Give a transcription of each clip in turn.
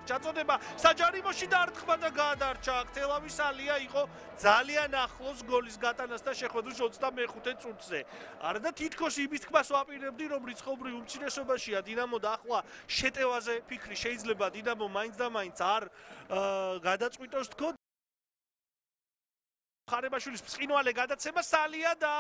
ჩაწოდება საჯარიმოში დაარტყმა და გაადარჩა. თელავის ალია იყო ძალიან ახლოს გოლის გატანას და შეხვედრის 25 წუთზე. არა და თითქოს იმის თქმას ვაპირებდი, რომ რიცხობრივ უმცირესობაშია დინამო და ახლა შეტევაზე ფიქრი შეიძლება დინამო მაინც და მაინც არ გადაწყვიტოს თქო. ხარებაშვილის ბრწყინვალე გადაცემა სალია და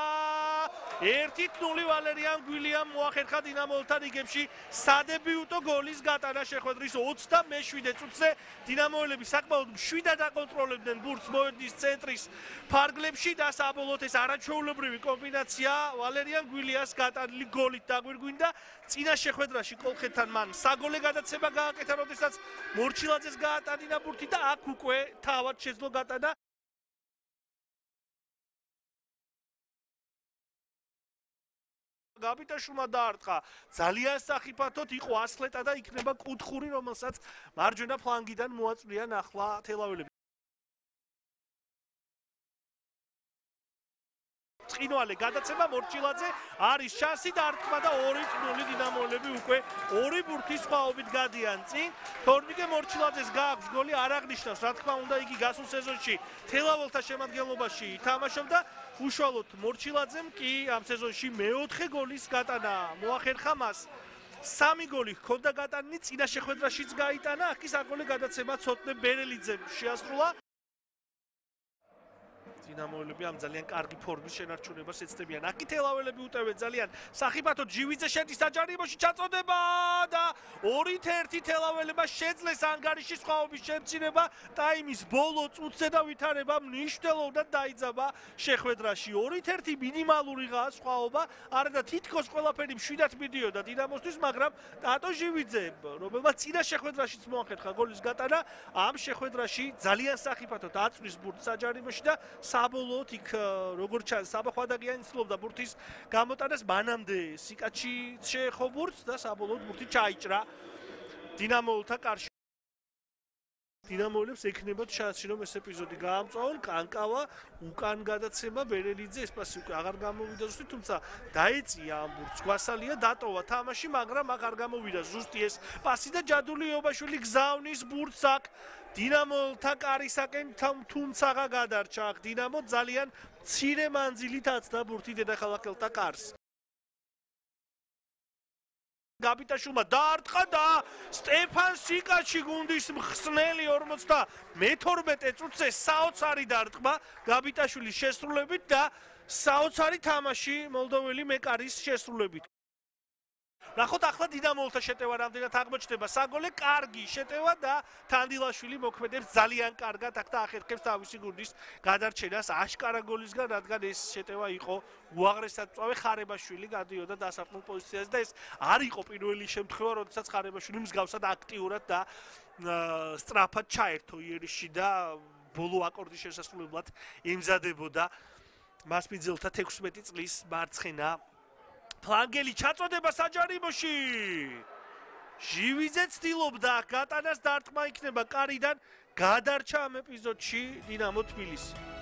1-0 ვალერიან გვილიამ მოახერხა დინამოლთან რიგებში სადებიუტო გოლის გატანა შეხვედრის 27 წუთზე. დინამოელები საკმაოდ მშვიდად აკონტროლებდნენ ბურთს მოედნის ცენტრის ფარგლებში და საბოლოოდ ეს არაჩვეულებრივი კომბინაცია ვალერიან გვილიას გატანილი გოლით დაგვირგვინდა. წინა შეხვედრაში კოლხეთთან მან საგოლე გადაცემა გააკეთა, როდესაც მორჩილაძეს გაატანინა ბურთი და აქ უკვე თავად შეძლო გატანა. გაბიტაშვილმა დაარტყა ძალიან სახიფათოდ, იყო ასლეტა და იქნება კუთხური, რომელსაც მარჯვენა ფლანგიდან მოაწვდიან ახლა თელაველები. ბრწყინვალე გადაცემა მორჩილაძე არის შანსი დაარტყმა და 2-0 დინამოელები უკვე 2 ბურთის სხვაობით გადიან წინ. თორნიკე მორჩილაძეს გააქვს გოლი, არ აღნიშნავს, რა თქმა უნდა, იგი გასულ სეზონში თელაველთა შემადგენლობაში ითამაშობდა. უშუალოდ მორჩილაძემ კი ამ სეზონში მეოთხე გოლის გატანა მოახერხა მას. 3 გოლი ჰქონდა გატანილი, წინა შეხვედრაშიც გაიტანა, აქ კი საგოლე გადაცემა ცოტნე ბერელიძემ შეასრულა. დინამოელები ამ ძალიან კარგი ფორმის შენარჩუნებას ეცდებიან. აქ კი თელაველები უტევენ ძალიან სახიფათოდ, ჯივიძე შედის საჯარიმოში, ჩაწოდება და 2-1 თელაველება შეძლეს ანგარიშის სხვაობის შემცირება. ტაიმის ბოლო წუთზე და ვითარება მნიშვნელოვნად დაიძაბა შეხვედრაში. 2-1 მინიმალურიღაა სხვაობა, არა და თითქოს ყველაფერი მშვიდად მიდიოდა დინამოსთვის, მაგრამ ტატო ჟივიძე, რომელმაც წინა შეხვედრაშიც მოახერხა გოლის გატანა, ამ შეხვედრაში ძალიან სახიფათოდ აწვის ბურთს საჯარიმოში და საბოლოოდ იქ როგორც ჩანს საბახვადაგიანი ცდილობდა ბურთის გამოტანას, მანამდე სიკაჩი შეეხო ბურთს და საბოლოოდ ბურთი ჩაიჭრა დინამოელთა კარში. დინამოელებს ექნებათ შანსი, რომ ეს ეპიზოდი გაამწვავონ. კანკავა უკან გადაცემა ბერელიძე ეს პასი უკვე აღარ გამოვიდა ზუსტი, თუმცა დაეწია ამ ბურთს გვასალია, დატოვა თამაში, მაგრამ აღარ გამოვიდა ზუსტი ეს პასი და ჯადული იობაშვილი გზავნის ბურთს აქ დინამოელთა კარისაკენ, თუმცა გადარჩა აქ დინამო ძალიან მცირე მანძილით აცდა ბურთი დედაქალაქელთა კარს. გაბიტაშვილმა დაარტყა და სტეფან სიკაჩი გუნდის მხსნელი 52 წუთზე საოცარი დაარტყმა გაბიტაშვილის შესრულებით და საოცარი თამაში მოლდოველი მეკარის შესრულებით. ნახოთ ახლა დინამოელთა შეტევა რამდენად აღმოჩნდება. საგოლე კარგი შეტევა და თანდილაშვილი მოქმედებს ძალიან კარგად აქ და ახერხებს თავისი გუნდის გადარჩენას აშკარა გოლისგან, რადგან ეს შეტევა იყო უაღრესად მწვავე. ხარებაშვილი გადიოდა დასარტყმელ პოზიციაზე და ეს არ იყო პირველი შემთხვევა, როდესაც ხარებაშვილი მსგავსად აქტიურად და სწრაფად ჩაერთო იერიში და ბოლო აკორდის შესასრულებლად ემზადებოდა მასპინძელთა 16 წლის მარცხენა ფლანგელი. ჩაწოდება საჯარიმოში. ჟივიძე ცდილობდა გატანას, დარტყმა იქნება კარიდან, გადარჩა ამ ეპიზოდში დინამო თბილისი.